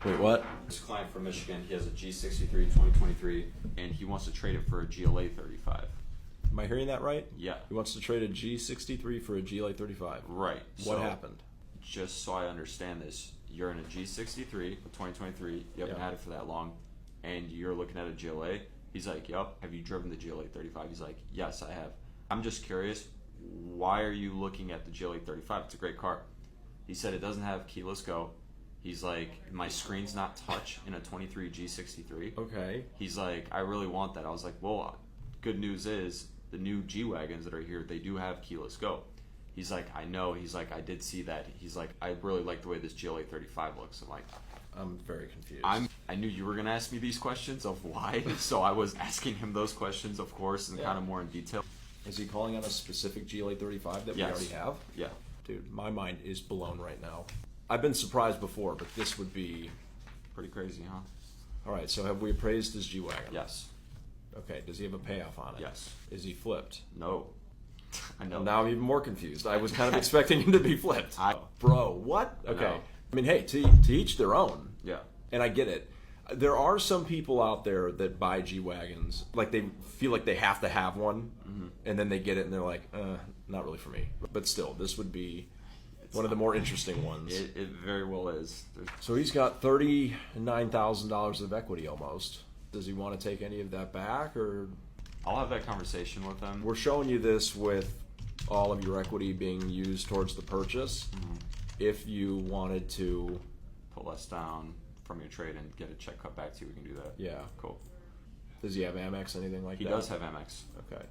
Wait, what? This client from Michigan, he has a G63 2023, and he wants to trade it for a GLA 35. Am I hearing that right? Yeah. He wants to trade a G63 for a GLA 35. Right. What happened? Just so I understand this, you're in a G63 of 2023, you haven't had it for that long, and you're looking at a GLA. He's like, yup. Have you driven the GLA 35? He's like, yes, I have. I'm just curious, why are you looking at the GLA 35? It's a great car. He said it doesn't have keyless go. He's like, my screen's not touch in a 23 G63. Okay. He's like, I really want that. I was like, well, good news is the new G-Wagons that are here, they do have keyless go. He's like, I know. He's like, I did see that. He's like, I really like the way this GLA 35 looks. I'm like, I'm very confused. I knew you were going to ask me these questions of why, so I was asking him those questions, of course, and kind of more in detail. Is he calling on a specific GLA 35 that we already have? Yeah. Dude, my mind is blown right now. I've been surprised before, but this would be... Pretty crazy, huh? All right, so have we appraised his G-Wagon? Yes. Okay, does he have a payoff on it? Yes. Is he flipped? No. I know. Well, now I'm even more confused. I was kind of expecting him to be flipped. Bro, what? Okay. I mean, hey, to each their own. Yeah. And I get it. There are some people out there that buy G-Wagons, like they feel like they have to have one, and then they get it and they're like, not really for me. But still, this would be one of the more interesting ones. It very well is. So he's got $39,000 of equity almost. Does he want to take any of that back, or? I'll have that conversation with him. We're showing you this with all of your equity being used towards the purchase. If you wanted to put less down from your trade and get a check cut back to you, we can do that. Yeah. Cool. Does he have Amex, anything like that? He does have Amex. Okay.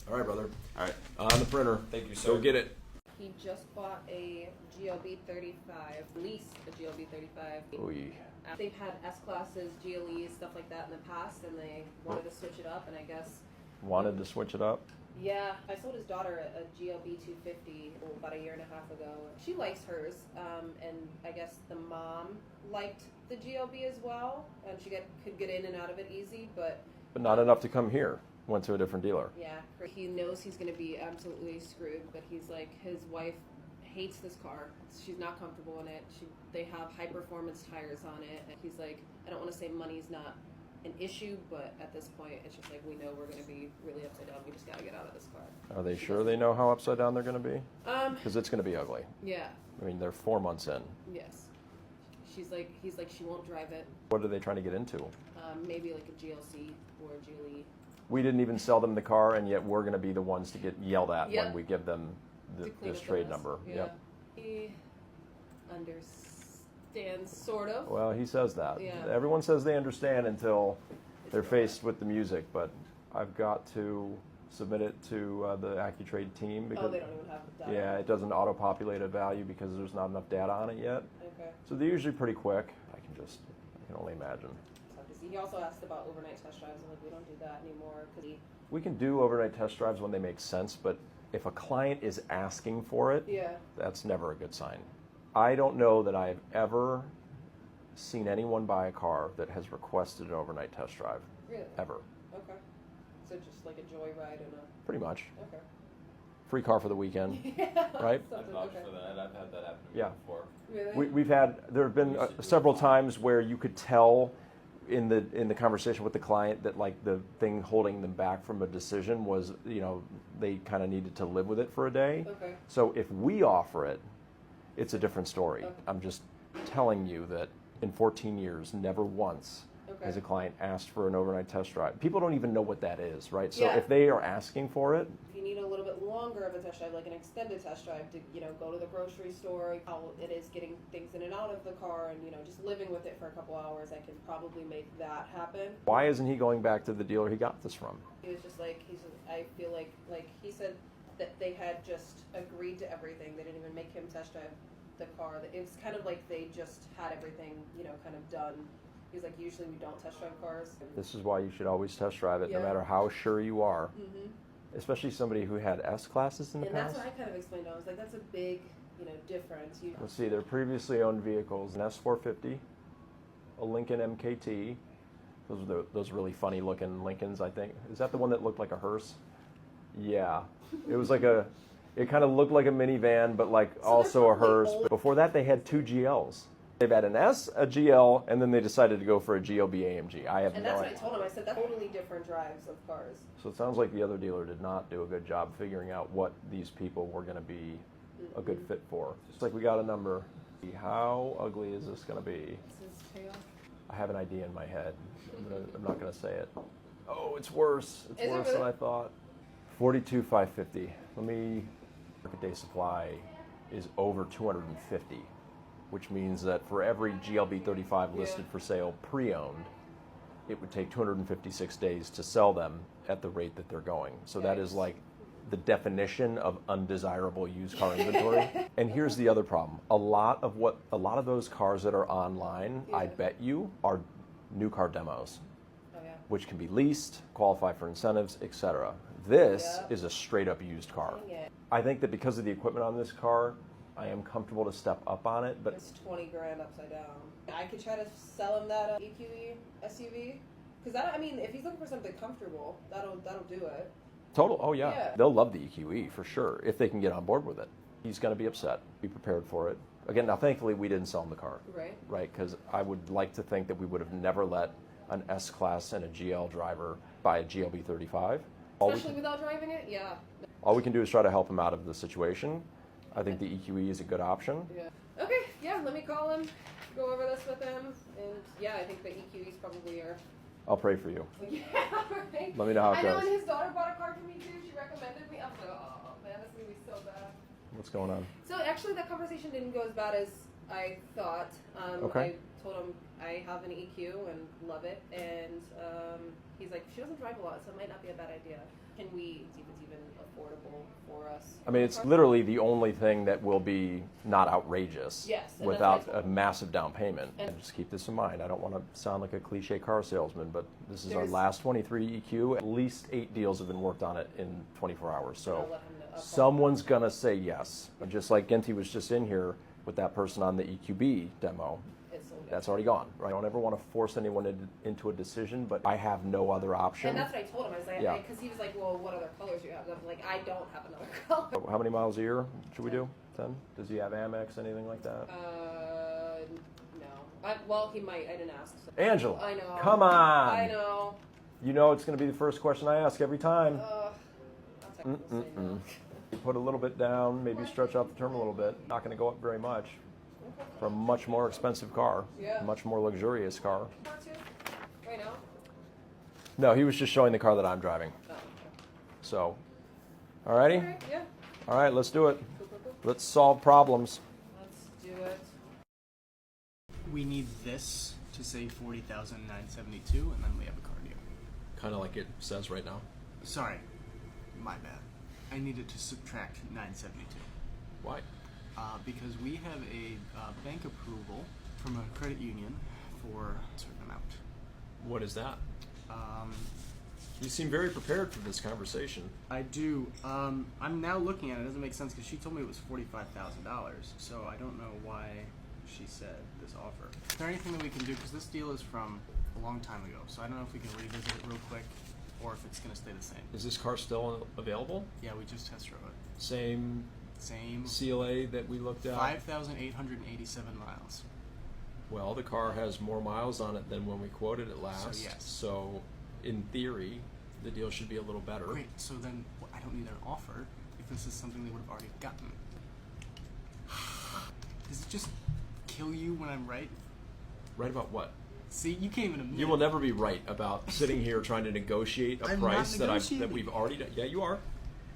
All right, brother. All right. On the printer. Thank you, sir. Go get it. He just bought a GLB 35, leased a GLB 35. Oy. They've had S-classes, GLEs, stuff like that in the past, and they wanted to switch it up, and I guess... Wanted to switch it up? Yeah, I sold his daughter a GLB 250 about a year and a half ago. She likes hers, and I guess the mom liked the GLB as well, and she could get in and out of it easy, but not enough to come here. Went to a different dealer. Yeah, he knows he's going to be absolutely screwed, but he's like, his wife hates this car. She's not comfortable in it. They have high-performance tires on it, and he's like, I don't want to say money's not an issue, but at this point, it's just like, we know we're going to be really upside down. We just got to get out of this car. Are they sure they know how upside down they're going to be? Because it's going to be ugly. Yeah. I mean, they're 4 months in. Yes. He's like, she won't drive it. What are they trying to get into? Maybe like a GLC or a GLE. We didn't even sell them the car, and yet we're going to be the ones to get yelled at when we give them this trade number. Yeah. Yep. He understands, sort of. Well, he says that. Yeah. Everyone says they understand until they're faced with the music, but I've got to submit it to the AccuTrade team because they don't even have data. Yeah, it doesn't auto-populate a value because there's not enough data on it yet. Okay. So they're usually pretty quick. I can only imagine. He also asked about overnight test drives, and like, we don't do that anymore. We can do overnight test drives when they make sense, but if a client is asking for it, that's never a good sign. I don't know that I've ever seen anyone buy a car that has requested an overnight test drive. Really? Ever. Okay. So just like a joyride and a... Pretty much. Okay. Free car for the weekend, right? I vouch for that. I've had that happen to me before. Really? There have been several times where you could tell in the conversation with the client that like the thing holding them back from a decision was, they kind of needed to live with it for a day. Okay. So if we offer it, it's a different story. Okay. I'm just telling you that in 14 years, never once has a client asked for an overnight test drive. People don't even know what that is, right? So if they are asking for it. If you need a little bit longer of a test drive, like an extended test drive to, go to the grocery store, how it is getting things in and out of the car and, just living with it for a couple hours, I can probably make that happen. Why isn't he going back to the dealer he got this from? He was just like, I feel like he said that they had just agreed to everything. They didn't even make him test drive the car. It was kind of like they just had everything, kind of done. He was like, usually we don't test drive cars. This is why you should always test drive it, no matter how sure you are. Especially somebody who had S-classes in the past. And that's what I kind of explained to him. I was like, that's a big, difference. Let's see, their previously owned vehicles, an S450, a Lincoln MKT. Those really funny looking Lincolns, I think. Is that the one that looked like a hearse? Yeah. It was like it kind of looked like a minivan, but like also a hearse. But before that, they had two GLs. They've had an S, a GL, and then they decided to go for a GLB AMG. I have And no that's what I idea. told him. I said, that's totally different drives of cars. So it sounds like the other dealer did not do a good job figuring out what these people were going to be a good fit for. Just like we got a number. How ugly is this going to be? This is payoff. I have an idea in my head. I'm not going to say it. Oh, it's worse. It's worse than I thought. 42,550. Let me. Market day supply is over 250, which means that for every GLB 35 listed for sale pre-owned, it would take 256 days to sell them at the rate that they're going. So that is like the definition of undesirable used car inventory. And here's the other problem. A lot of those cars that are online, I bet you, are new car demos, which can be leased, qualify for incentives, etc. This is a straight up used car. I think that because of the equipment on this car, I am comfortable to step up on it, but it's 20 grand upside down. I could try to sell him that EQE SUV, because I mean, if he's looking for something comfortable, that'll do it. Total. Oh yeah. They'll love the EQE for sure if they can get on board with it. He's going to be upset. Be prepared for it. Again, now thankfully we didn't sell him the car. Right. Because I would like to think that we would have never let an S-Class and a GL driver buy a GLB 35. Especially without driving it. Yeah. All we can do is try to help him out of the situation. I think the EQE is a good option. Yeah. Okay. Yeah. Let me call him. Go over this with him. And yeah, I think the EQE is probably our. I'll pray for you. Yeah, right. Let me know how it goes. I know, and his daughter bought a car for me too. She recommended me. I was like, oh man, this is gonna be so bad. What's going on? So actually, that conversation didn't go as bad as I thought. Okay. I told him I have an EQ and love it, and he's like, she doesn't drive a lot, so it might not be a bad idea. Can we see if it's even affordable for us? I mean, it's literally the only thing that will be not outrageous without a massive down payment. And just keep this in mind. I don't want to sound like a cliche car salesman, but this is our last 23 EQ. At least 8 deals have been worked on it in 24 hours. So someone's going to say yes. Just like Ginty was just in here with that person on the EQB demo. That's already gone. Right? I don't ever want to force anyone into a decision, but I have no other option. And that's what I told him. I was like, because he was like, well, what other colors do you have? And I'm like, I don't have another color. How many miles a year should we do? 10? Does he have Amex, anything like that? No. Well, he might. I didn't ask. So. Angela. I know. Come on. I know. You know it's going to be the first question I ask every time. No. Put a little bit down, maybe stretch out the term a little bit. Not going to go up very much. For a much more expensive car, much more luxurious car. Right now? No, he was just showing the car that I'm driving. Oh, okay. So, alrighty? Right, yeah. All right, let's do it. Let's solve problems. Let's do it. We need this to say 40,972, and then we have a car deal. Kind of like it says right now. Sorry, my bad. I needed to subtract 972. Why? Because we have a bank approval from a credit union for a certain amount. What is that? You seem very prepared for this conversation. I do. I'm now looking at it. It doesn't make sense because she told me it was $45,000. So I don't know why she said this offer. Is there anything that we can do? Because this deal is from a long time ago. So I don't know if we can revisit it real quick or if it's going to stay the same. Is this car still available? Yeah, we just test drove it. Same CLA that we looked at? 5,887 miles. Well, the car has more miles on it than when we quoted it last. So, yes. So, in theory, the deal should be a little better. Great. So then I don't need an offer if this is something they would have already gotten. Does it just kill you when I'm right? Right about what? See, you can't even admit. You will never be right about sitting here trying to negotiate a price that we've already done. Yeah, you are.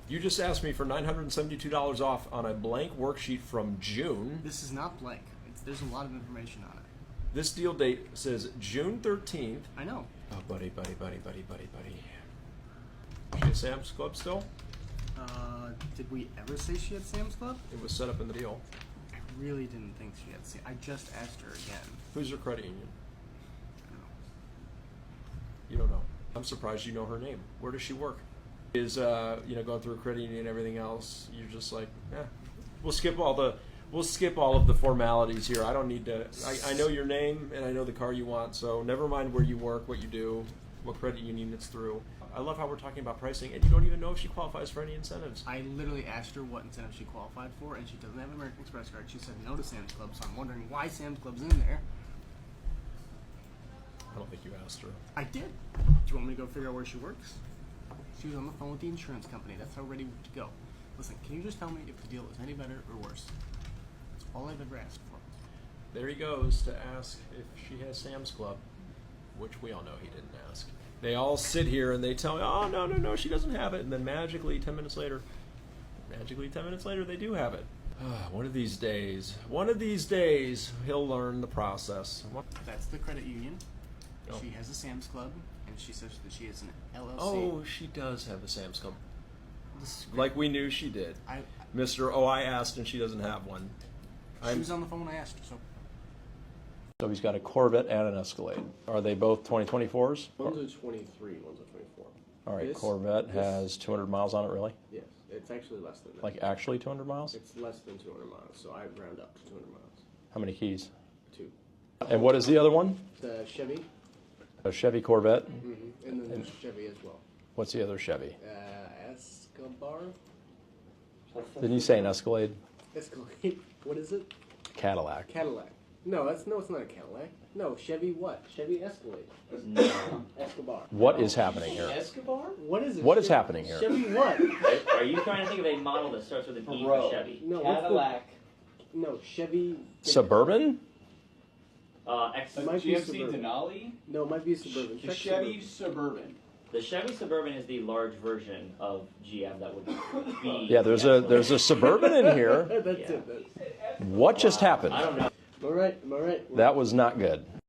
You just asked me for $972 off on a blank worksheet from June. This is not blank. There's a lot of information on it. This deal date says June 13th. I know. Oh, buddy. She at Sam's Club still? Did we ever say she had Sam's Club? It was set up in the deal. I really didn't think she had Sam's. I just asked her again. Who's her credit union? I don't know. You don't know. I'm surprised you know her name. Where does she work? Is going through a credit union and everything else, you're just like, we'll skip all of the formalities here. I don't need to. I know your name and I know the car you want, so never mind where you work, what you do, what credit union it's through. I love how we're talking about pricing, and you don't even know if she qualifies for any incentives. I literally asked her what incentive she qualified for, and she doesn't have an American Express card. She said no to Sam's Club, so I'm wondering why Sam's Club's in there. I don't think you asked her. I did. Do you want me to go figure out where she works? She was on the phone with the insurance company. That's how ready to go. Listen, can you just tell me if the deal is any better or worse? That's all I've ever asked for. There he goes to ask if she has Sam's Club, which we all know he didn't ask. They all sit here and they tell me, oh, no, she doesn't have it. And then magically 10 minutes later, they do have it. One of these days, he'll learn the process. That's the credit union. Oh. She has a Sam's Club, and she says that she is an LLC. Oh, she does have the Sam's Club. Like we knew she did. I I asked and she doesn't have one. She was on the phone when I asked her, so. So he's got a Corvette and an Escalade. Are they both 2024s? One's a 23, one's a 24. All right, This- Corvette this- has 200 miles on it, really? Yes, it's actually less than that. Like actually 200 miles? It's less than 200 miles, so I round up to 200 miles. How many keys? 2. And what is the other one? The Chevy, A Chevy Corvette. and then there's Chevy as well. What's the other Chevy? Escobar? Didn't you say an Escalade? Escalade? What is it? Cadillac. Cadillac. No, it's not a Cadillac. No, Chevy what? Chevy Escalade. No. Escobar. What is happening here? Escobar? What is it? What is happening here? Chevy what? Are you trying to think of a model that starts with an E for Chevy? No, what's the- Cadillac. No, Chevy. Suburban? X. It might be GMC Suburban. Denali? No, it might be a Suburban. The Check Chevy Suburban. The Chevy Suburban is the large version of GM that would be. Yeah, there's a Suburban in here. That's Yeah. it. What just happened? I don't know. Am I right? That was not good.